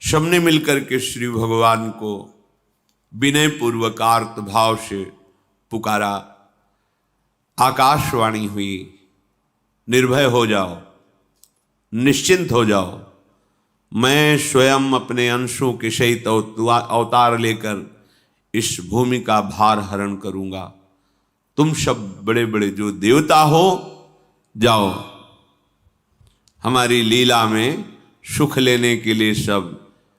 सबने मिलकर के श्री भगवान को विनय पूर्वक आर्त भाव से पुकारा। आकाशवाणी हुई, निर्भय हो जाओ, निश्चिंत हो जाओ, मैं स्वयं अपने अंशों के सहित अवतार लेकर इस भूमि का भार हरण करूंगा। तुम सब बड़े बड़े जो देवता हो, जाओ हमारी लीला में सुख लेने के लिए सब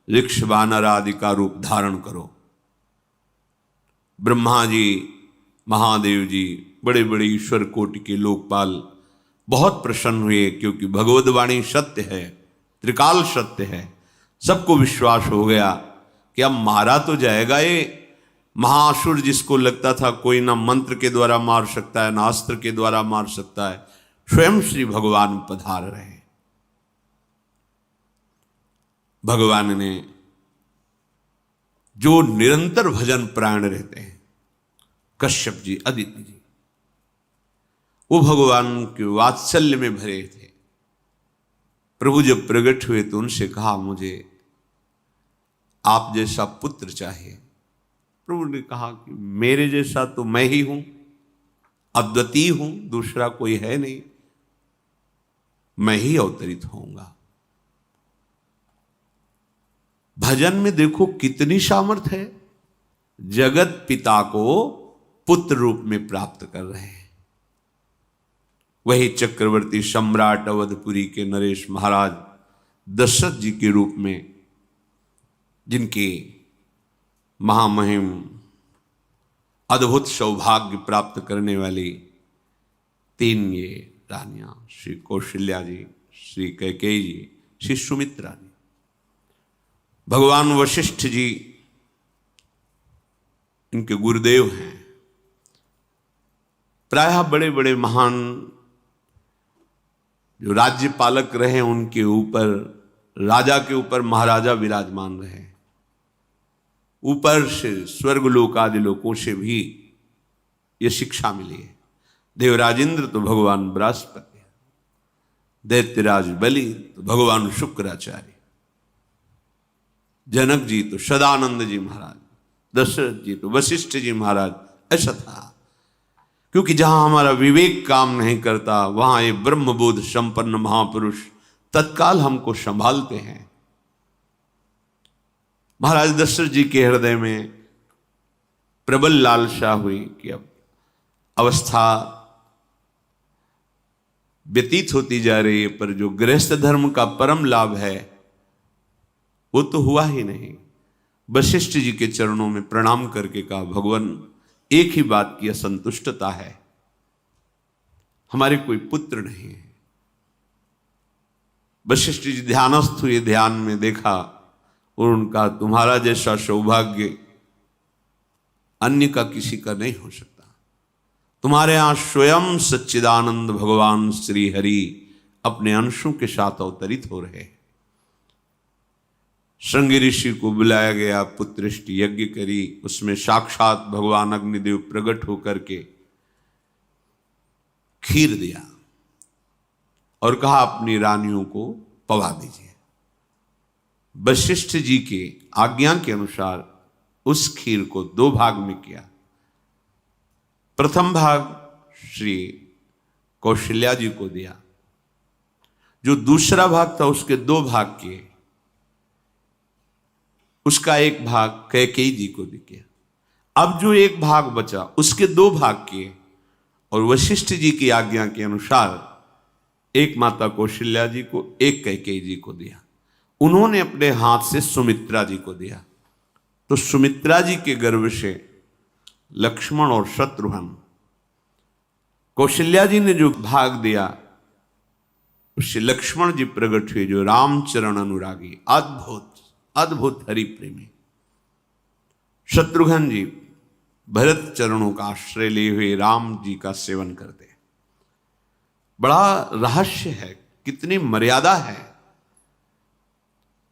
ऋक्ष वानर आदि का रूप धारण करो। ब्रह्मा जी, महादेव जी, बड़े बड़े ईश्वर कोटि के लोकपाल बहुत प्रसन्न हुए, क्योंकि भगवद वाणी सत्य है, त्रिकाल सत्य है। सबको विश्वास हो गया कि अब मारा तो जाएगा ये महासुर, जिसको लगता था कोई ना मंत्र के द्वारा मार सकता है ना अस्त्र के द्वारा मार सकता है। स्वयं श्री भगवान पधार रहे। भगवान ने जो निरंतर भजन प्राण रहते हैं, कश्यप जी, अदिति जी, वो भगवान के वात्सल्य में भरे थे। प्रभु जब प्रकट हुए तो उनसे कहा, मुझे आप जैसा पुत्र चाहिए। प्रभु ने कहा कि मेरे जैसा तो मैं ही हूं, अद्वितीय हूं, दूसरा कोई है नहीं, मैं ही अवतरित होऊंगा। भजन में देखो कितनी सामर्थ्य है। जगत पिता को पुत्र रूप में प्राप्त कर रहे हैं। वही चक्रवर्ती सम्राट अवधपुरी के नरेश महाराज दशरथ जी के रूप में, जिनके महामहिम अद्भुत सौभाग्य प्राप्त करने वाली तीन ये रानियां, श्री कौशल्या जी, श्री कैकेयी जी, श्री सुमित्रा जी। भगवान वशिष्ठ जी इनके गुरुदेव हैं। प्रायः बड़े बड़े महान जो राज्य पालक रहे, उनके ऊपर, राजा के ऊपर महाराजा विराजमान रहे। ऊपर से स्वर्गलोक आदि लोकों से भी ये शिक्षा मिली है। देवराजेंद्र तो भगवान बृहस्पति, दैत्यराज बलि तो भगवान शुक्राचार्य, जनक जी तो सदानंद जी महाराज, दशरथ जी तो वशिष्ठ जी महाराज। ऐसा था, क्योंकि जहां हमारा विवेक काम नहीं करता, वहां ये ब्रह्मबोध संपन्न महापुरुष तत्काल हमको संभालते हैं। महाराज दशरथ जी के हृदय में प्रबल लालसा हुई कि अब अवस्था व्यतीत होती जा रही है, पर जो गृहस्थ धर्म का परम लाभ है वो तो हुआ ही नहीं। वशिष्ठ जी के चरणों में प्रणाम करके कहा, भगवान एक ही बात की असंतुष्टता है, हमारे कोई पुत्र नहीं है। वशिष्ठ जी ध्यानस्थ हुए, ध्यान में देखा और उनका, तुम्हारा जैसा सौभाग्य अन्य का किसी का नहीं हो सकता। तुम्हारे यहां स्वयं सच्चिदानंद भगवान श्री हरि अपने अंशों के साथ अवतरित हो रहे। श्रृंगी ऋषि को बुलाया गया, पुत्रष्टि यज्ञ करी, उसमें साक्षात भगवान अग्निदेव प्रकट होकर के खीर दिया और कहा अपनी रानियों को पवा दीजिए। वशिष्ठ जी के आज्ञा के अनुसार उस खीर को दो भाग में किया। प्रथम भाग श्री कौशल्या जी को दिया, जो दूसरा भाग था उसके दो भाग किए, उसका एक भाग कैकेयी जी को दिया। अब जो एक भाग बचा उसके दो भाग किए और वशिष्ठ जी की आज्ञा के अनुसार एक माता कौशल्या जी को, एक कैकेयी जी को दिया। उन्होंने अपने हाथ से सुमित्रा जी को दिया। तो सुमित्रा जी के गर्भ से लक्ष्मण और शत्रुघ्न, कौशल्या जी ने जो भाग दिया उससे लक्ष्मण जी प्रकट हुए, जो रामचरण अनुरागी, अद्भुत अद्भुत हरि प्रेमी। शत्रुघ्न जी भरत चरणों का आश्रय लिए हुए राम जी का सेवन करते। बड़ा रहस्य है, कितनी मर्यादा है।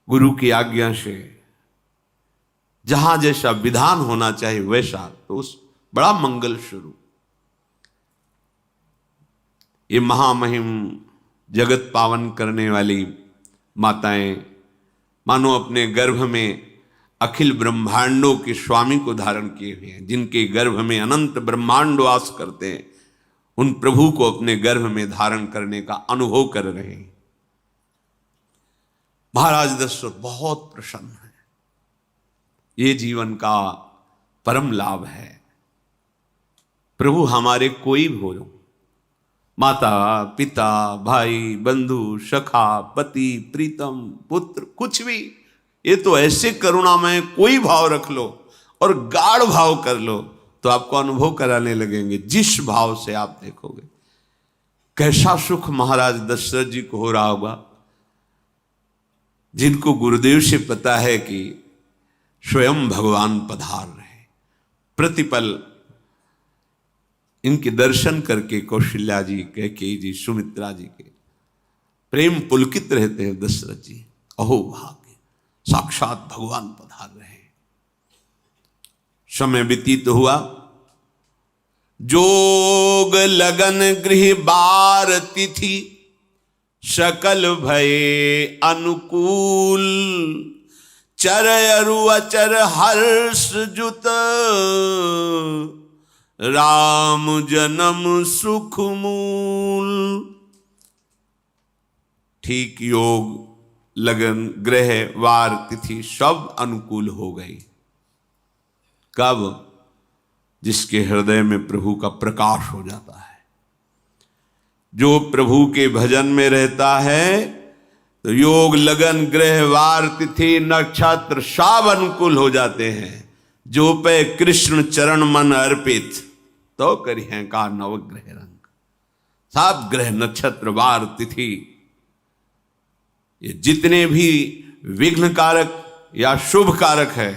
गुरु की आज्ञा से जहां जैसा विधान होना चाहिए वैसा, तो उस बड़ा मंगल शुरू। ये महामहिम जगत पावन करने वाली माताएं, मानो अपने गर्भ में अखिल ब्रह्मांडों के स्वामी को धारण किए हुए हैं, जिनके गर्भ में अनंत ब्रह्मांड वास करते हैं, उन प्रभु को अपने गर्भ में धारण करने का अनुभव कर रहे हैं। महाराज दशरथ बहुत प्रसन्न है। ये जीवन का परम लाभ है। प्रभु हमारे कोई भी हो, माता पिता भाई बंधु सखा पति प्रीतम पुत्र, कुछ भी, ये तो ऐसे करुणामय कोई भाव रख लो और गाढ़ भाव कर लो तो आपको अनुभव कराने लगेंगे। जिस भाव से आप देखोगे कैसा सुख महाराज दशरथ जी को हो रहा होगा, जिनको गुरुदेव से पता है कि स्वयं भगवान पधार रहे। प्रतिपल इनके दर्शन करके कौशल्या जी, कैकेयी जी, सुमित्रा जी के प्रेम पुलकित रहते हैं। दशरथ जी अहो भाग्य, साक्षात भगवान पधार रहे हैं। समय व्यतीत हुआ, जोग लगन गृह बार तिथि, सकल भये अनुकूल, चर अरु अचर हर्ष जुत, राम जन्म सुख मूल। ठीक योग लगन ग्रह वार तिथि सब अनुकूल हो गई। कब? जिसके हृदय में प्रभु का प्रकाश हो जाता है। जो प्रभु के भजन में रहता है तो योग लगन ग्रह वार तिथि नक्षत्र सब अनुकूल हो जाते हैं। जो पे कृष्ण चरण मन अर्पित, तो करी हैं का नवग्रह रंग। सब ग्रह नक्षत्र वार तिथि, ये जितने भी विघ्न कारक या शुभ कारक है,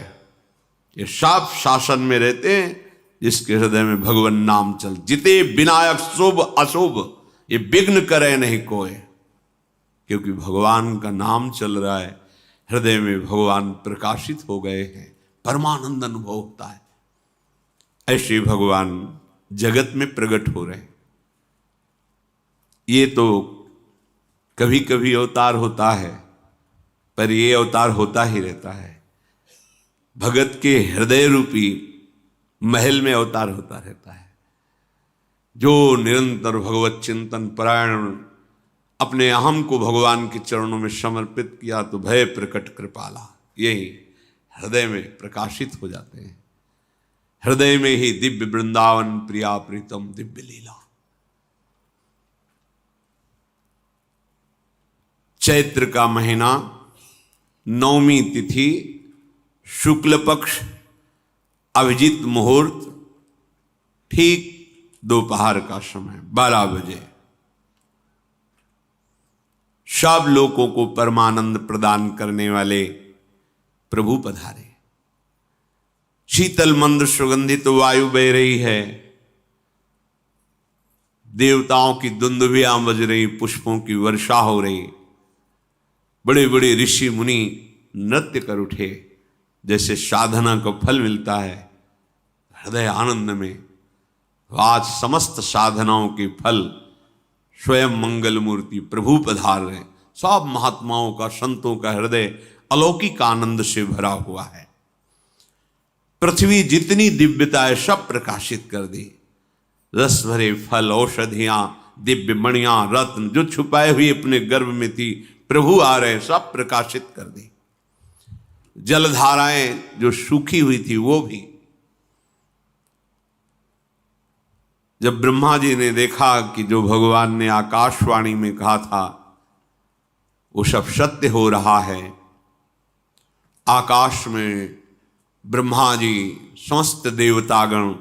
ये सब शासन में रहते हैं। जिसके हृदय में भगवान नाम चल, जिते विनायक शुभ अशुभ, ये विघ्न करे नहीं कोई, क्योंकि भगवान का नाम चल रहा है। हृदय में भगवान प्रकाशित हो गए हैं, परमानंद अनुभव होता है। ऐसे भगवान जगत में प्रकट हो रहे हैं। ये तो कभी कभी अवतार होता है, पर ये अवतार होता ही रहता है। भगत के हृदय रूपी महल में अवतार होता रहता है। जो निरंतर भगवत चिंतन परायण अपने अहम को भगवान के चरणों में समर्पित किया तो भय प्रकट कृपाला, यही हृदय में प्रकाशित हो जाते हैं। हृदय में ही दिव्य वृंदावन प्रिया प्रीतम दिव्य लीला। चैत्र का महीना, नवमी तिथि, शुक्ल पक्ष, अभिजीत मुहूर्त, ठीक दोपहर का समय 12 बजे। सब लोगों को परमानंद प्रदान करने वाले प्रभु पधारे। शीतल मंद सुगंधित वायु बह रही है, देवताओं की दुंदुभियां बज रही, पुष्पों की वर्षा हो रही। बड़े बड़े ऋषि मुनि नृत्य कर उठे, जैसे साधना को फल मिलता है। हृदय आनंद में आज समस्त साधनाओं के फल स्वयं मंगल मूर्ति प्रभु पधार रहे। सब महात्माओं का, संतों का हृदय अलौकिक आनंद से भरा हुआ है। पृथ्वी जितनी दिव्यता है सब प्रकाशित कर दी। रस भरे फल, औषधियां, दिव्य मणियां, रत्न जो छुपाए हुए अपने गर्भ में थी, प्रभु आ रहे, सब प्रकाशित कर दी। जलधाराएं जो सूखी हुई थी वो भी। जब ब्रह्मा जी ने देखा कि जो भगवान ने आकाशवाणी में कहा था वो सब सत्य हो रहा है, आकाश में ब्रह्मा जी समस्त देवतागण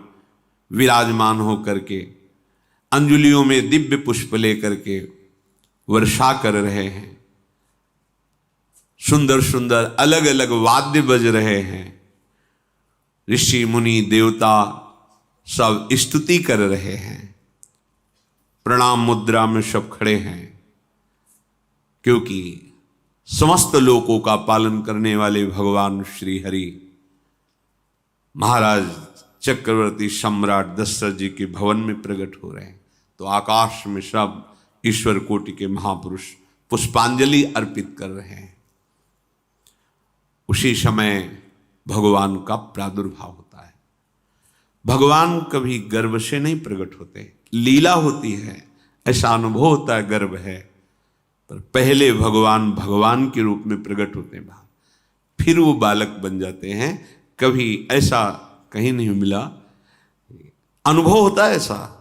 विराजमान होकर के अंजलियों में दिव्य पुष्प लेकर के वर्षा कर रहे हैं। सुंदर सुंदर अलग अलग वाद्य बज रहे हैं। ऋषि मुनि देवता सब स्तुति कर रहे हैं। प्रणाम मुद्रा में सब खड़े हैं, क्योंकि समस्त लोकों का पालन करने वाले भगवान श्री हरि महाराज चक्रवर्ती सम्राट दशरथ जी के भवन में प्रकट हो रहे हैं। तो आकाश में सब ईश्वर कोटि के महापुरुष पुष्पांजलि अर्पित कर रहे हैं। उसी समय भगवान का प्रादुर्भाव होता है। भगवान कभी गर्भ से नहीं प्रकट होते, लीला होती है, ऐसा अनुभव होता है गर्भ है, पर पहले भगवान भगवान के रूप में प्रकट होते हैं, फिर वो बालक बन जाते हैं। कभी ऐसा कहीं नहीं मिला, अनुभव होता है ऐसा,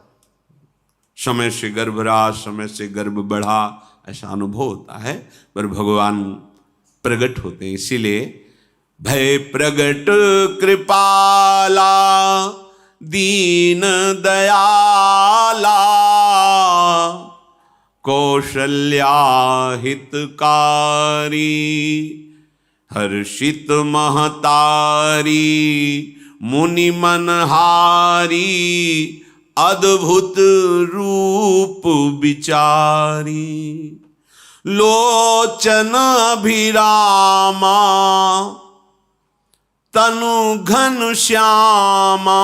समय से गर्भ रहा, समय से गर्भ बढ़ा, ऐसा अनुभव होता है, पर भगवान प्रकट होते हैं। इसीलिए भय प्रगट कृपाला दीन दयाला कौशल्या हितकारी हर्षित महतारी मुनि मनहारी अद्भुत रूप विचारी लोचन अभिरामा तनु घन श्यामा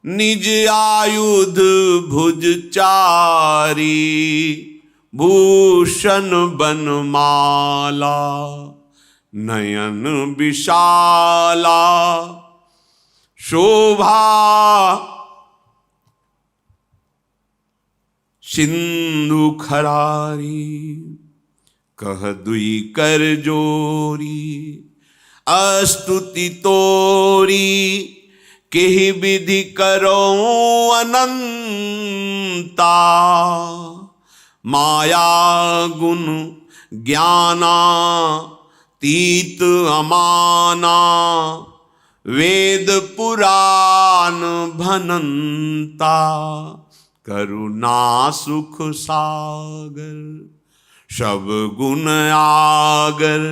निज आयुध भुज चारी भूषण बनमाला नयन विशाला शोभा सिंधु खरारी कह दुई कर जोरी अस्तुति तोरी केहि विधि करो अनंता माया गुण ज्ञाना तीत अमाना वेद पुराण भनंता करुणा सुख सागर सब गुण आगर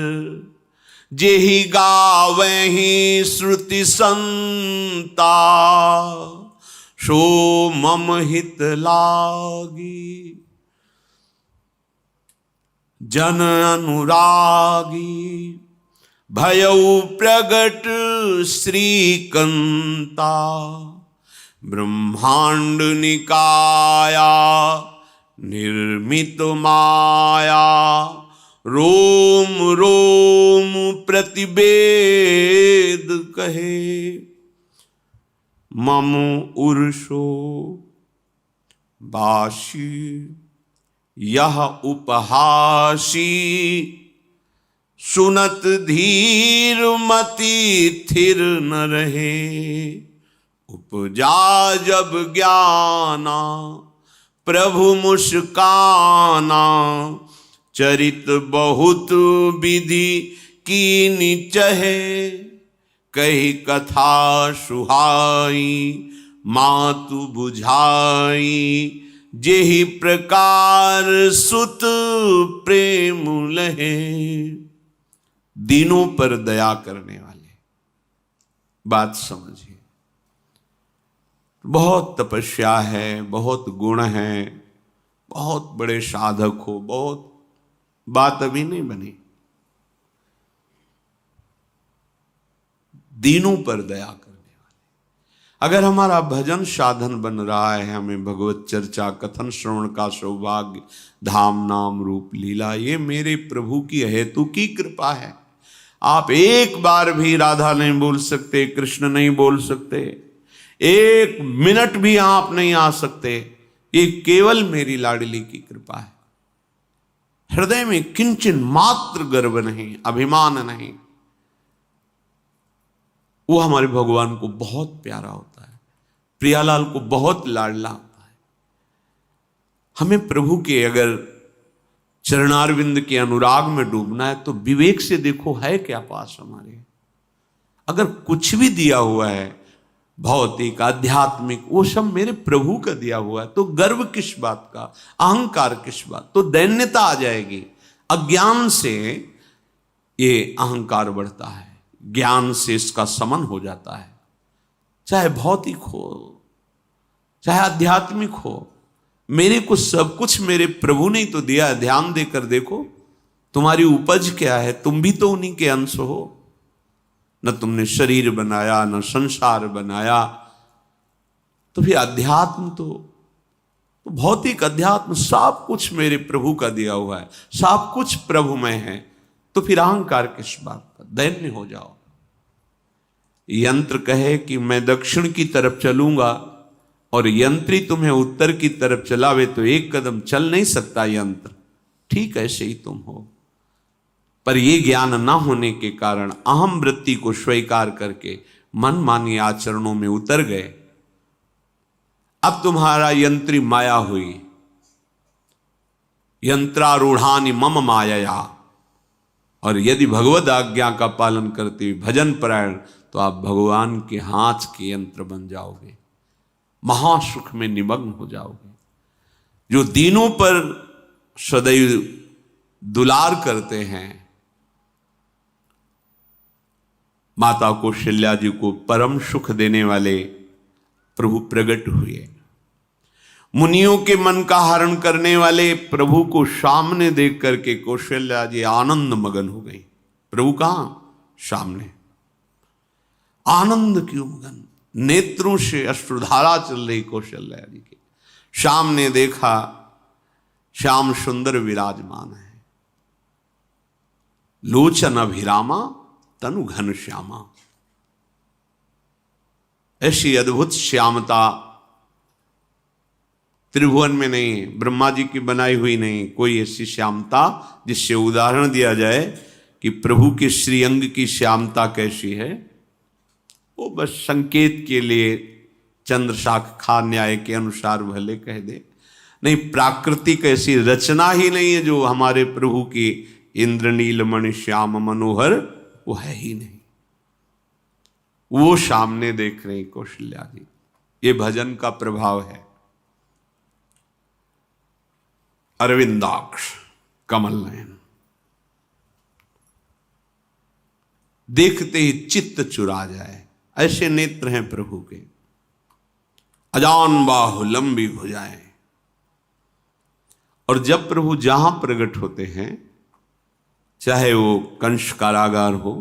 जेहि गावहि श्रुति संता सो मम हित लागी जन अनुरागी भयउ प्रगट श्रीकंता ब्रह्मांड निकाया निर्मित माया रोम रोम प्रतिवेद कहे मम उर्षो बाशी यह उपहासी सुनत धीर मति थिर न रहे उपजा जब ज्ञाना प्रभु मुस्काना चरित बहुत विधि कीनि चहे कही कथा सुहाई मातु बुझाई जेहि प्रकार सुत प्रेम लहे दीनों पर दया करने वाले। बात समझिए, बहुत तपस्या है, बहुत गुण है, बहुत बड़े साधक हो, बहुत बात अभी नहीं बनी। दीनों पर दया करने वाले। अगर हमारा भजन साधन बन रहा है, हमें भगवत चर्चा कथन श्रवण का सौभाग्य, धाम नाम रूप लीला, ये मेरे प्रभु की हेतु की कृपा है। आप एक बार भी राधा नहीं बोल सकते, कृष्ण नहीं बोल सकते, एक मिनट भी आप नहीं आ सकते, ये केवल मेरी लाडली की कृपा है। हृदय में किंचन मात्र गर्व नहीं, अभिमान नहीं, वो हमारे भगवान को बहुत प्यारा होता है, प्रियालाल को बहुत लाडला होता है। हमें प्रभु के अगर चरणारविंद के अनुराग में डूबना है तो विवेक से देखो है क्या पास हमारे। अगर कुछ भी दिया हुआ है भौतिक आध्यात्मिक, वो सब मेरे प्रभु का दिया हुआ है, तो गर्व किस बात का, अहंकार किस बात, तो दैन्यता आ जाएगी। अज्ञान से ये अहंकार बढ़ता है, ज्ञान से इसका समन हो जाता है। चाहे भौतिक हो चाहे आध्यात्मिक हो, मेरे को सब कुछ मेरे प्रभु ने तो दिया है। ध्यान देकर देखो तुम्हारी उपज क्या है, तुम भी तो उन्हीं के अंश हो। न तुमने शरीर बनाया, न संसार बनाया, तो फिर अध्यात्म तो भौतिक अध्यात्म सब कुछ मेरे प्रभु का दिया हुआ है, सब कुछ प्रभु में है। तो फिर अहंकार किस बात का, दैन्य हो जाओ। यंत्र कहे कि मैं दक्षिण की तरफ चलूंगा और यंत्री तुम्हें उत्तर की तरफ चलावे तो एक कदम चल नहीं सकता यंत्र, ठीक ऐसे ही तुम हो। पर यह ज्ञान न होने के कारण अहम वृत्ति को स्वीकार करके मनमानी आचरणों में उतर गए। अब तुम्हारा यंत्री माया हुई, यंत्रारूढ़ानि मम मायया। और यदि भगवद आज्ञा का पालन करते हुए भजन परायण, तो आप भगवान के हाथ के यंत्र बन जाओगे, महासुख में निमग्न हो जाओगे। जो दीनों पर सदैव दुलार करते हैं, माता कौशल्या जी को परम सुख देने वाले प्रभु प्रकट हुए। मुनियों के मन का हरण करने वाले प्रभु को सामने देख करके कौशल्या जी आनंद मगन हो गई। प्रभु कहां? सामने। आनंद क्यों मगन? नेत्रों से अश्रुधारा चल रही कौशल्या जी की। सामने देखा, श्याम सुंदर विराजमान है, लोचन अभिरामा तनु घन श्यामा। ऐसी अद्भुत श्यामता त्रिभुवन में नहीं, ब्रह्मा जी की बनाई हुई नहीं कोई ऐसी श्यामता जिससे उदाहरण दिया जाए कि प्रभु के श्रीअंग की श्यामता कैसी है। वो बस संकेत के लिए चंद्र शाखा न्याय के अनुसार भले कह दे, नहीं प्राकृतिक ऐसी रचना ही नहीं है जो हमारे प्रभु की इंद्रनीलमणि श्याम मनोहर वो है ही नहीं। वो सामने देख रहे कौशल्या जी। ये भजन का प्रभाव है। अरविंदाक्ष कमल नयन, देखते ही चित्त चुरा जाए, ऐसे नेत्र हैं प्रभु के। अजान बाहु लंबी भुजाएं। और जब प्रभु जहां प्रकट होते हैं, चाहे वो कंस कारागार हो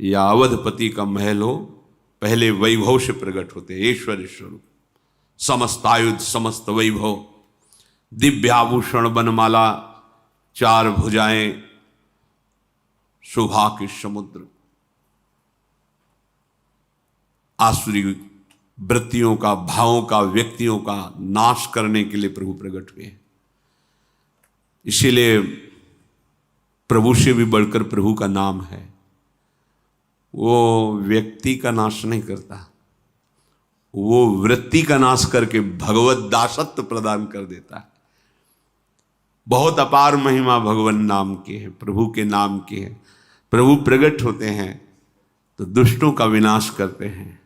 या अवधपति का महल हो, पहले वैभव से प्रकट होते हैं। ऐश्वर्य स्वरूप, समस्त आयुध, समस्त वैभव, दिव्याभूषण, बनमाला, चार भुजाएं, शोभा के समुद्र, आसुरी वृत्तियों का, भावों का, व्यक्तियों का नाश करने के लिए प्रभु प्रकट हुए। इसीलिए प्रभु से भी बढ़कर प्रभु का नाम है। वो व्यक्ति का नाश नहीं करता, वो वृत्ति का नाश करके भगवत दासत्व प्रदान कर देता है। बहुत अपार महिमा भगवान नाम की है, प्रभु के नाम की है। प्रभु प्रकट होते हैं तो दुष्टों का विनाश करते हैं,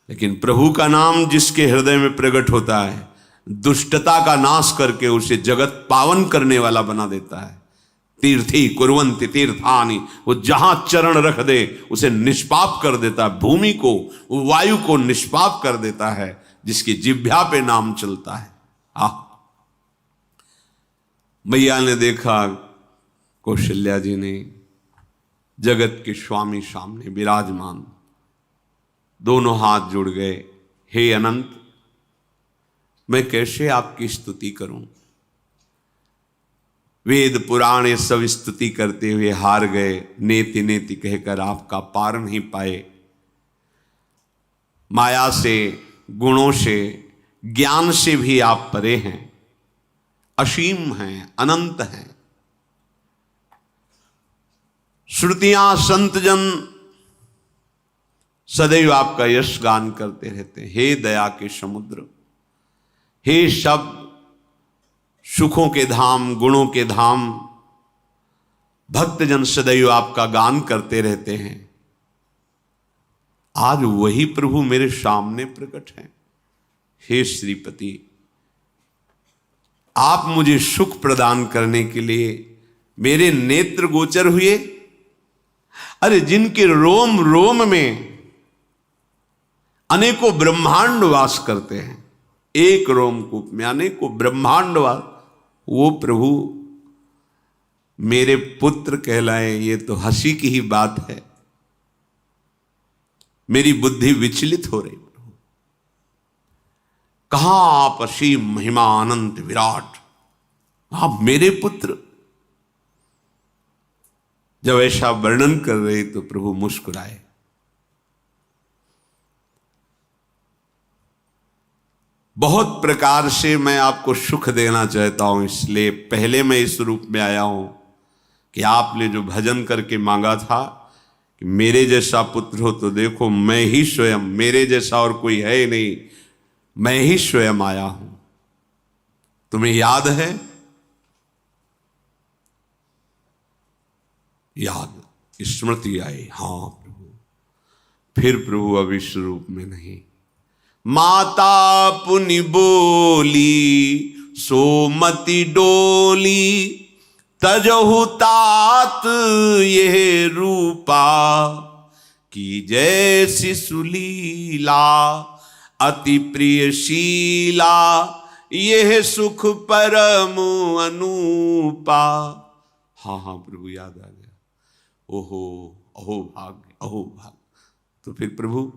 लेकिन प्रभु का नाम जिसके हृदय में प्रकट होता है, दुष्टता का नाश करके उसे जगत पावन करने वाला बना देता है। तीर्थी कुर्वन्ति तीर्थानि, वो जहां चरण रख दे उसे निष्पाप कर देता है। भूमि को, वायु को निष्पाप कर देता है जिसकी जिह्वा पे नाम चलता है। मैया ने देखा, कौशल्या जी ने, जगत के स्वामी सामने विराजमान, दोनों हाथ जुड़ गए। हे अनंत, मैं कैसे आपकी स्तुति करूं? वेद पुराण ये सब स्तुति करते हुए हार गए। नेति नेति कहकर आपका पार नहीं पाए। माया से, गुणों से, ज्ञान से भी आप परे हैं, असीम हैं, अनंत हैं। श्रुतियां, संतजन सदैव आपका यश गान करते रहते हैं। हे दया के समुद्र, हे शब्द, सुखों के धाम, गुणों के धाम, भक्तजन सदैव आपका गान करते रहते हैं। आज वही प्रभु मेरे सामने प्रकट हैं। हे श्रीपति, आप मुझे सुख प्रदान करने के लिए मेरे नेत्र गोचर हुए। अरे जिनके रोम रोम में अनेकों ब्रह्मांड वास करते हैं, एक रोमकूप में अनेकों ब्रह्मांड वास, वो प्रभु मेरे पुत्र कहलाए, ये तो हंसी की ही बात है। मेरी बुद्धि विचलित हो रही। प्रभु कहां आप असीम महिमा अनंत विराट, आप मेरे पुत्र। जब ऐसा वर्णन कर रहे तो प्रभु मुस्कुराए। बहुत प्रकार से मैं आपको सुख देना चाहता हूं, इसलिए पहले मैं इस रूप में आया हूं कि आपने जो भजन करके मांगा था कि मेरे जैसा पुत्र हो, तो देखो मैं ही स्वयं, मेरे जैसा और कोई है ही नहीं, मैं ही स्वयं आया हूं। तुम्हें याद है? याद, स्मृति आई। हाँ प्रभु। फिर प्रभु अब इस रूप में नहीं। माता पुनि बोली सोमति डोली, तजहु तात ये रूपा, की जैसी सुलीला अति प्रियशीला, यह सुख परम अनूपा। हाँ हाँ प्रभु, याद आ गया। ओहो, अहो भाग्य, अहो भाग्य। तो फिर प्रभु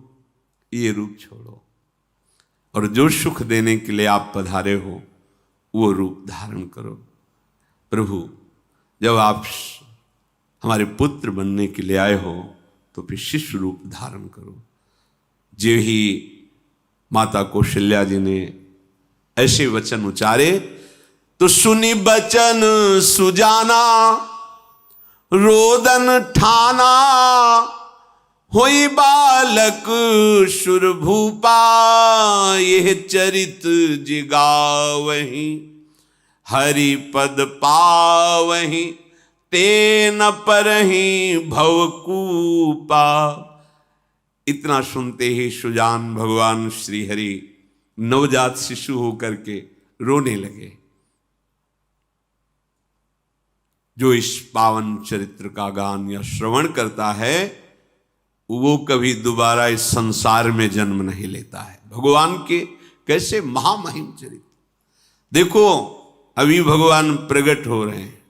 ये रूप छोड़ो और जो सुख देने के लिए आप पधारे हो वो रूप धारण करो। प्रभु, जब आप हमारे पुत्र बनने के लिए आए हो तो फिर शिष्य रूप धारण करो। जो ही माता कौशल्या जी ने ऐसे वचन उचारे तो सुनी बचन सुजाना, रोदन ठाना, होई बालक सुरभूपा, यह चरित जिगावहीं, हरि पद पावहीं, तेन परहीं भवकूपा। इतना सुनते ही सुजान भगवान श्री हरि नवजात शिशु होकर के रोने लगे। जो इस पावन चरित्र का गान या श्रवण करता है वो कभी दोबारा इस संसार में जन्म नहीं लेता है। भगवान के कैसे महामहिम चरित्र। देखो अभी भगवान प्रकट हो रहे हैं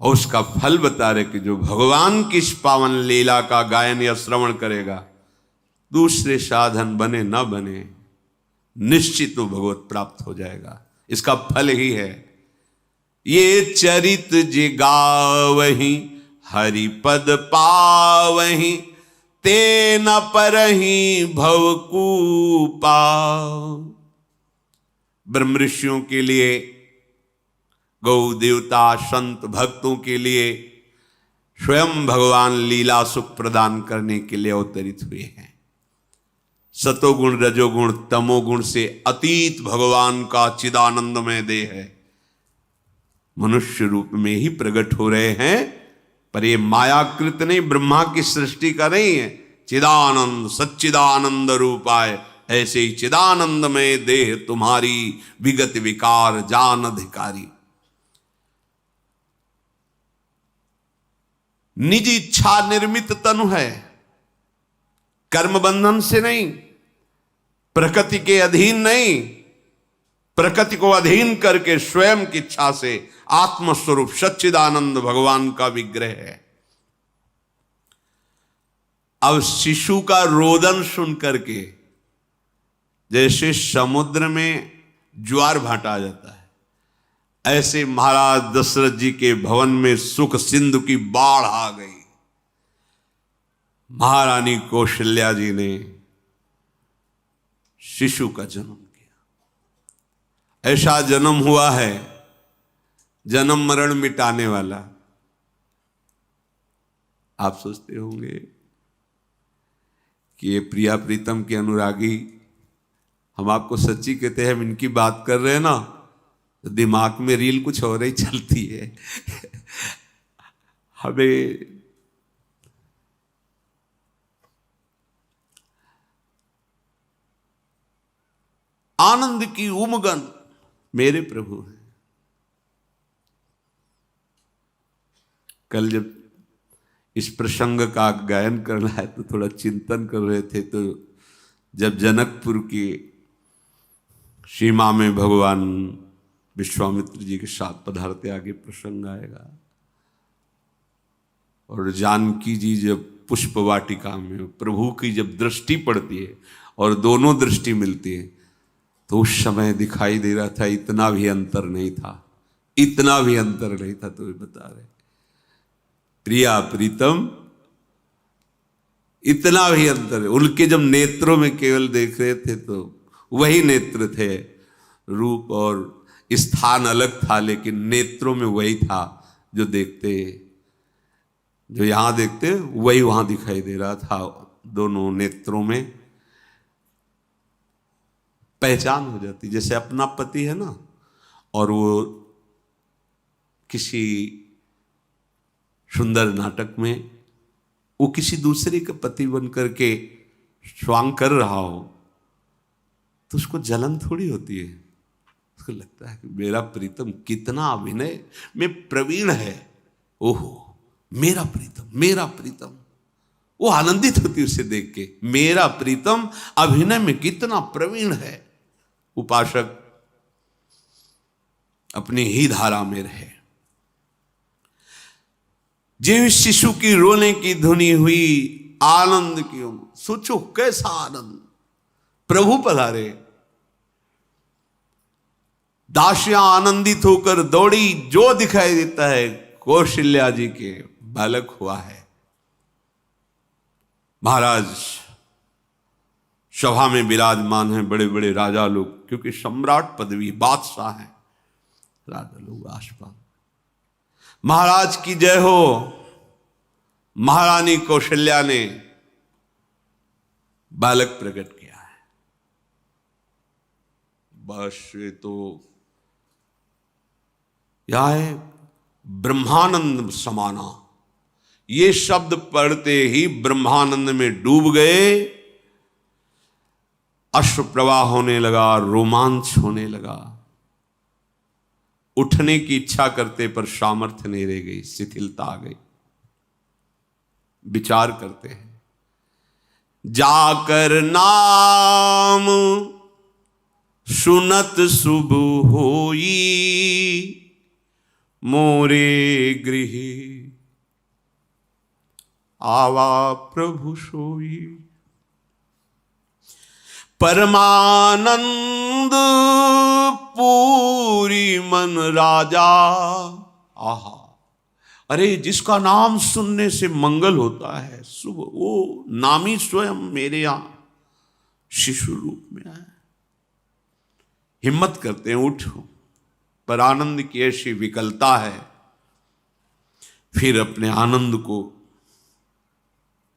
और उसका फल बता रहे कि जो भगवान की इस पावन लीला का गायन या श्रवण करेगा, दूसरे साधन बने न बने, निश्चित वो भगवत प्राप्त हो जाएगा। इसका फल ही है ये चरित जिगावहीं, हरि पद पावहीं, तेन परहीं भवकूपा। ब्रह्म ऋषियों के लिए, गौ देवता संत भक्तों के लिए स्वयं भगवान लीला सुख प्रदान करने के लिए अवतरित हुए हैं। सतोगुण रजोगुण तमोगुण से अतीत भगवान का चिदानंदमय देह है, मनुष्य रूप में ही प्रकट हो रहे हैं। पर ये मायाकृत नहीं, ब्रह्मा की सृष्टि का नहीं है। चिदानंद सच्चिदानंद रूपाय, ऐसे ही चिदानंदमय देह तुम्हारी, विगत विकार जान अधिकारी। निज इच्छा निर्मित तनु है, कर्म बंधन से नहीं, प्रकृति के अधीन नहीं, प्रकृति को अधीन करके स्वयं की इच्छा से आत्मस्वरूप सच्चिदानंद भगवान का विग्रह है। अब शिशु का रोदन सुन करके जैसे समुद्र में ज्वार भाटा आ जाता है, ऐसे महाराज दशरथ जी के भवन में सुख सिंधु की बाढ़ आ गई। महारानी कौशल्या जी ने शिशु का जन्म किया। ऐसा जन्म हुआ है जन्म मरण मिटाने वाला। आप सोचते होंगे कि ये प्रिया प्रीतम के अनुरागी, हम आपको सच्ची कहते हैं, हम इनकी बात कर रहे हैं ना तो दिमाग में रील कुछ और ही चलती है। हमें आनंद की उमगन मेरे प्रभु हैं। कल जब इस प्रसंग का गायन करना है तो थोड़ा चिंतन कर रहे थे, तो जब जनकपुर की सीमा में भगवान विश्वामित्र जी के साथ पधारते, आगे प्रसंग आएगा, और जानकी जी जब पुष्प वाटिका में प्रभु की जब दृष्टि पड़ती है और दोनों दृष्टि मिलती है, तो उस समय दिखाई दे रहा था इतना भी अंतर नहीं था, इतना भी अंतर नहीं था। तो ये बता रहे प्रिया प्रीतम, इतना भी अंतर है। उनके जब नेत्रों में केवल देख रहे थे तो वही नेत्र थे, रूप और स्थान अलग था, लेकिन नेत्रों में वही था जो देखते, जो यहां देखते वही वहां दिखाई दे रहा था। दोनों नेत्रों में पहचान हो जाती, जैसे अपना पति है ना, और वो किसी सुंदर नाटक में वो किसी दूसरे का पति बन करके स्वांग कर रहा हो तो उसको जलन थोड़ी होती है, उसको लगता है कि मेरा प्रीतम कितना अभिनय में प्रवीण है, ओहो मेरा प्रीतम, मेरा प्रीतम। वो आनंदित होती उसे देख के, मेरा प्रीतम अभिनय में कितना प्रवीण है। उपासक अपनी ही धारा में रहे। जीव शिशु की रोने की धुनी हुई, आनंद की सोचो कैसा आनंद, प्रभु पधारे। दासियां आनंदित होकर दौड़ी, जो दिखाई देता है कौशल्या जी के बालक हुआ है। महाराज सभा में विराजमान हैं, बड़े बड़े राजा लोग, क्योंकि सम्राट पदवी, बादशाह है, राजा लोग आसपास। महाराज की जय हो। महारानी कौशल्या ने बालक प्रकट किया है। बस ये तो यह है ब्रह्मानंद समाना। ये शब्द पढ़ते ही ब्रह्मानंद में डूब गए, अश्रु प्रवाह होने लगा, रोमांच होने लगा। उठने की इच्छा करते पर सामर्थ्य नहीं रह गई, शिथिलता आ गई। विचार करते हैं, जाकर नाम सुनत शुभ होई, मोरे गृह आवा प्रभु सोई। परमानंद पूरी मन राजा। आहा, अरे जिसका नाम सुनने से मंगल होता है, शुभ, वो नामी स्वयं मेरे यहां शिशु रूप में आए। हिम्मत करते हैं, उठो, पर आनंद की ऐसी विकलता है, फिर अपने आनंद को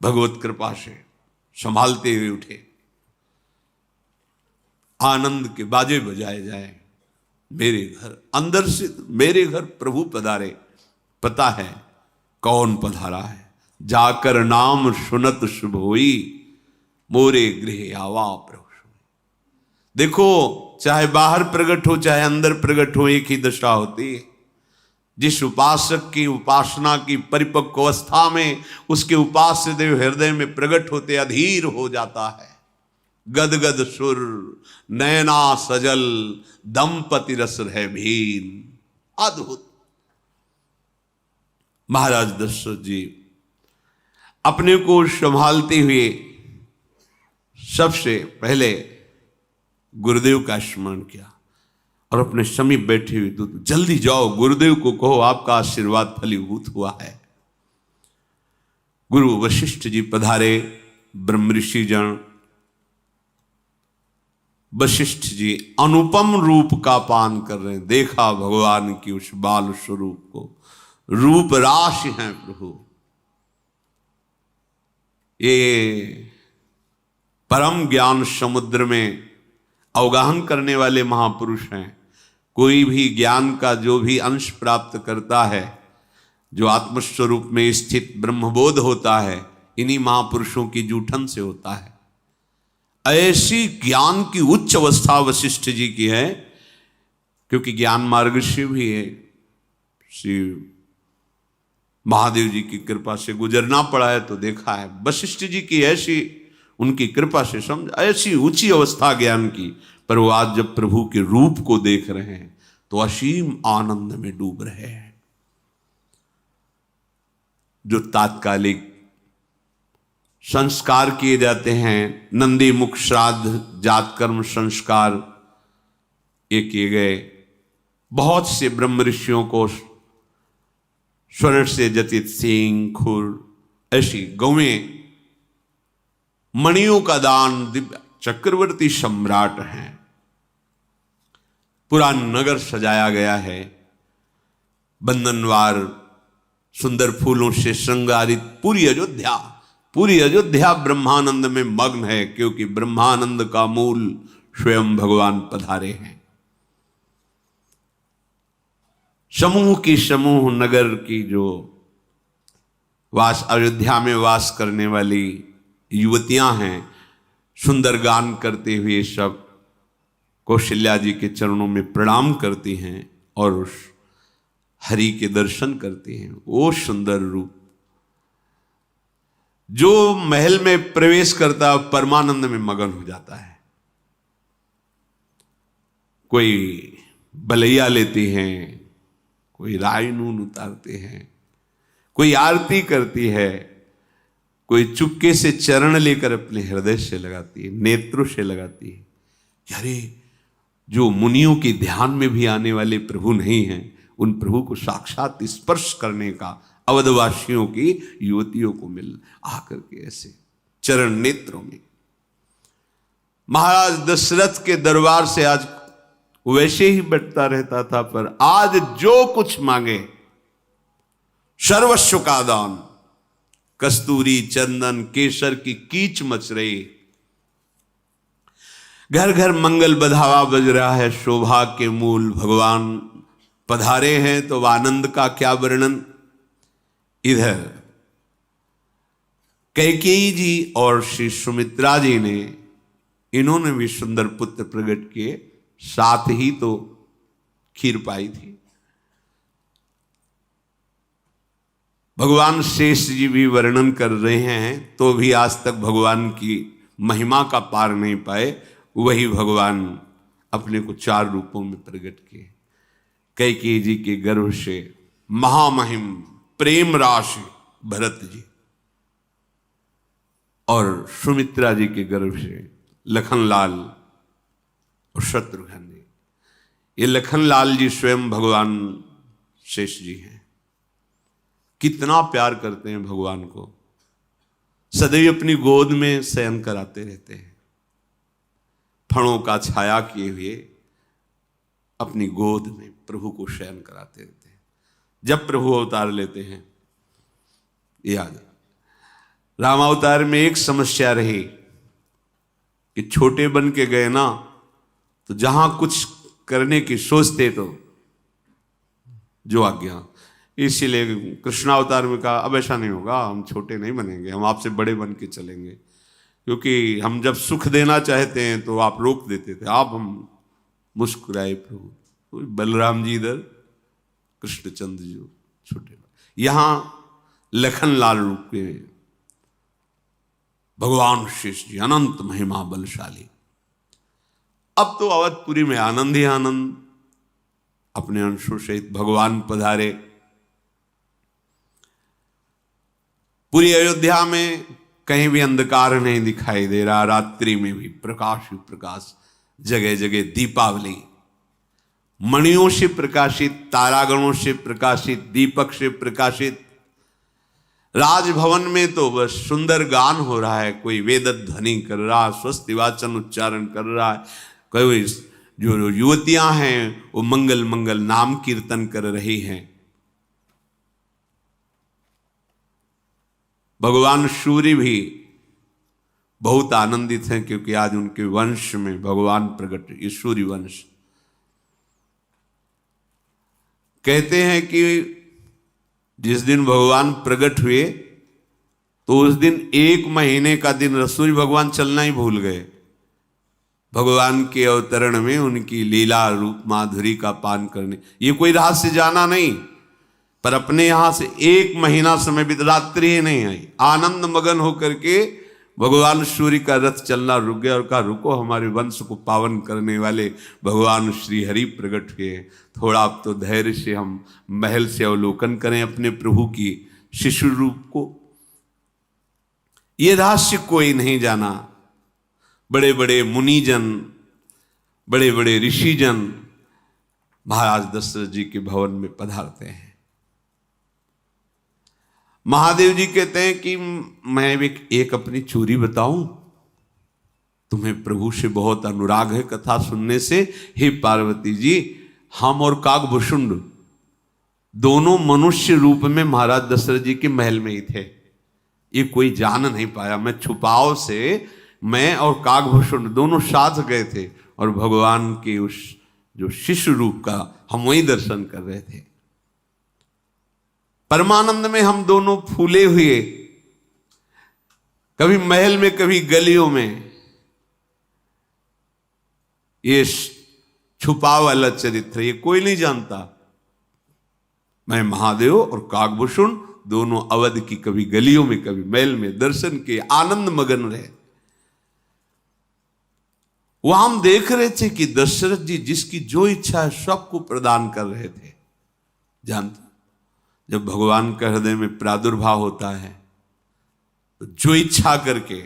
भगवत कृपा से संभालते हुए उठे। आनंद के बाजे बजाए जाए, मेरे घर, अंदर से मेरे घर प्रभु पधारे। पता है कौन पधारा है, जाकर नाम सुनत शुभ होई, मोरे गृह आवा प्रभु सोई। देखो, चाहे बाहर प्रकट हो चाहे अंदर प्रकट हो, एक ही दशा होती है। जिस उपासक की उपासना की परिपक्व अवस्था में उसके उपास्य देव हृदय में प्रकट होते अधीर हो जाता है। गदगद सुर नैना सजल, दंपति रस है भीन। अद्भुत। महाराज दशरथ जी अपने को संभालते हुए सबसे पहले गुरुदेव का स्मरण किया और अपने समीप बैठे हुए दूत, जल्दी जाओ गुरुदेव को कहो आपका आशीर्वाद फलीभूत हुआ है। गुरु वशिष्ठ जी पधारे। ब्रह्म ऋषि जन वशिष्ठ जी अनुपम रूप का पान कर रहे हैं। देखा भगवान की उस बाल स्वरूप को, रूप राशि हैं प्रभु। ये परम ज्ञान समुद्र में अवगाहन करने वाले महापुरुष हैं। कोई भी ज्ञान का जो भी अंश प्राप्त करता है, जो आत्मस्वरूप में स्थित ब्रह्मबोध होता है, इन्हीं महापुरुषों की जूठन से होता है। ऐसी ज्ञान की उच्च अवस्था वशिष्ठ जी की है, क्योंकि ज्ञान मार्ग से भी है, श्री महादेव जी की कृपा से गुजरना पड़ा है तो देखा है। वशिष्ठ जी की ऐसी उनकी कृपा से समझ, ऐसी ऊंची अवस्था ज्ञान की, पर वो आज जब प्रभु के रूप को देख रहे हैं तो असीम आनंद में डूब रहे हैं। जो तात्कालिक संस्कार किए जाते हैं, नंदी मुख श्राद्ध जात कर्म संस्कार ये किए गए। बहुत से ब्रह्म ऋषियों को स्वर्ण से जटित सींग, खुर, ऐसी गौएं, मणियों का दान दिव्य चक्रवर्ती सम्राट हैं। पूरा नगर सजाया गया है, बंधनवार सुंदर फूलों से श्रृंगारित पूरी अयोध्या ब्रह्मानंद में मग्न है, क्योंकि ब्रह्मानंद का मूल स्वयं भगवान पधारे हैं। समूह नगर की जो अयोध्या में वास करने वाली युवतियां हैं, सुंदर गान करते हुए सब कौशल्या जी के चरणों में प्रणाम करती हैं और उस हरि के दर्शन करती हैं। वो सुंदर रूप जो महल में प्रवेश करता परमानंद में मगन हो जाता है। कोई बलैया लेती हैं, कोई राय नून उतारते हैं, कोई आरती करती है, कोई चुपके से चरण लेकर अपने हृदय से लगाती है, नेत्रों से लगाती है। अरे जो मुनियों के ध्यान में भी आने वाले प्रभु नहीं हैं, उन प्रभु को साक्षात स्पर्श करने का अवधवासियों की युवतियों को मिल आकर के ऐसे चरण नेत्रों में। महाराज दशरथ के दरबार से आज वैसे ही बैठता रहता था, पर आज जो कुछ मांगे सर्वस्व का दान, कस्तूरी चंदन केसर की कीच मच रही, घर घर मंगल बधावा बज रहा है, शोभा के मूल भगवान पधारे हैं, तो आनंद का क्या वर्णन। इधर कैकेयी जी और श्री सुमित्रा जी ने, इन्होंने भी सुंदर पुत्र प्रकट किए, साथ ही तो खीर पाई थी। भगवान शेष जी भी वर्णन कर रहे हैं, तो भी आज तक भगवान की महिमा का पार नहीं पाए। वही भगवान अपने को 4 रूपों में प्रकट किए। कैकेयी जी के गर्भ से महामहिम प्रेम राशि भरत जी, और सुमित्रा जी के गर्भ से लखनलाल और शत्रुघ्न जी। ये लखनलाल जी स्वयं भगवान शेष जी हैं। कितना प्यार करते हैं भगवान को, सदैव अपनी गोद में शयन कराते रहते हैं, फणों का छाया किए हुए अपनी गोद में प्रभु को शयन कराते रहते हैं। जब प्रभु अवतार लेते हैं, याद रामावतार में एक समस्या रही कि छोटे बन के गए ना, तो जहां कुछ करने की सोचते तो जो आज्ञा, इसीलिए कृष्णावतार में कहा अब ऐसा नहीं होगा, हम छोटे नहीं बनेंगे, हम आपसे बड़े बन के चलेंगे, क्योंकि हम जब सुख देना चाहते हैं तो आप रोक देते थे। आप हम मुस्कुराए प्रभु, तो बलराम जी इधर, कृष्णचंद्र जी छोटे, यहां लखनलाल रूप के भगवान शेष जी अनंत महिमा बलशाली। अब तो अवधपुरी में आनंद ही आनंद, अपने अंशों सहित भगवान पधारे। पूरी अयोध्या में कहीं भी अंधकार नहीं दिखाई दे रहा, रात्रि में भी प्रकाश ही प्रकाश, जगह जगह दीपावली, मणियों से प्रकाशित, तारागणों से प्रकाशित, दीपक से प्रकाशित। राजभवन में तो बस सुंदर गान हो रहा है, कोई वेद ध्वनि कर रहा है, स्वस्ति वाचन उच्चारण कर रहा है, कोई जो युवतियां हैं वो मंगल मंगल नाम कीर्तन कर रही हैं। भगवान सूर्य भी बहुत आनंदित हैं, क्योंकि आज उनके वंश में भगवान प्रकट, ये सूर्य वंश। कहते हैं कि जिस दिन भगवान प्रकट हुए तो उस दिन 1 महीने का दिन सूर्य भगवान चलना ही भूल गए। भगवान के अवतरण में उनकी लीला रूप माधुरी का पान करने, ये कोई रहस्य जाना नहीं, पर अपने यहां से 1 महीना समय बीत, रात्रि ही नहीं आई, आनंद मगन होकर के भगवान सूर्य का रथ चलना रुक गया और कहा रुको, हमारे वंश को पावन करने वाले भगवान श्री हरि प्रकट हुए, थोड़ा अब तो धैर्य से हम महल से अवलोकन करें अपने प्रभु की शिशु रूप को। ये रहस्य कोई नहीं जाना। बड़े बड़े मुनिजन, बड़े बड़े ऋषिजन महाराज दशरथ जी के भवन में पधारते हैं। महादेव जी कहते हैं कि मैं एक अपनी चोरी बताऊं, तुम्हें प्रभु से बहुत अनुराग है कथा सुनने से। हे पार्वती जी, हम और काकभूषुंड दोनों मनुष्य रूप में महाराज दशरथ जी के महल में ही थे। ये कोई जान नहीं पाया। मैं छुपाव से, मैं और काकभूषुंड दोनों साथ गए थे और भगवान के उस जो शिशु रूप का हम वही दर्शन कर रहे थे। परमानंद में हम दोनों फूले हुए, कभी महल में कभी गलियों में। ये छुपा वाला चरित्र ये कोई नहीं जानता। मैं महादेव और काकभूषुंड दोनों अवध की कभी गलियों में कभी महल में दर्शन के आनंद मगन रहे। वहां हम देख रहे थे कि दशरथ जी जिसकी जो इच्छा है सबको प्रदान कर रहे थे। जानते, जब भगवान का हृदय में प्रादुर्भाव होता है तो जो इच्छा करके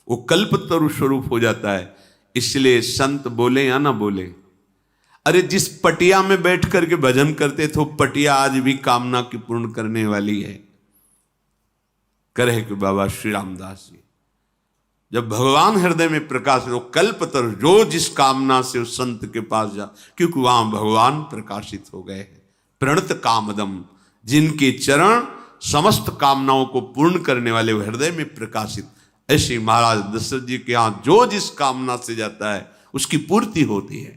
वो कल्पतरु स्वरूप हो जाता है। इसलिए संत बोले या ना बोले, अरे जिस पटिया में बैठ करके भजन करते थे, पटिया आज भी कामना की पूर्ण करने वाली है। करे कि बाबा श्री रामदास जी, जब भगवान हृदय में प्रकाश हो, कल्पतरु जो जिस कामना से उस संत के पास जा, क्योंकि वहां भगवान प्रकाशित हो गए हैं। प्रणत कामदम, जिनके चरण समस्त कामनाओं को पूर्ण करने वाले हृदय में प्रकाशित। ऐसे महाराज दशरथ जी के यहां जो जिस कामना से जाता है उसकी पूर्ति होती है।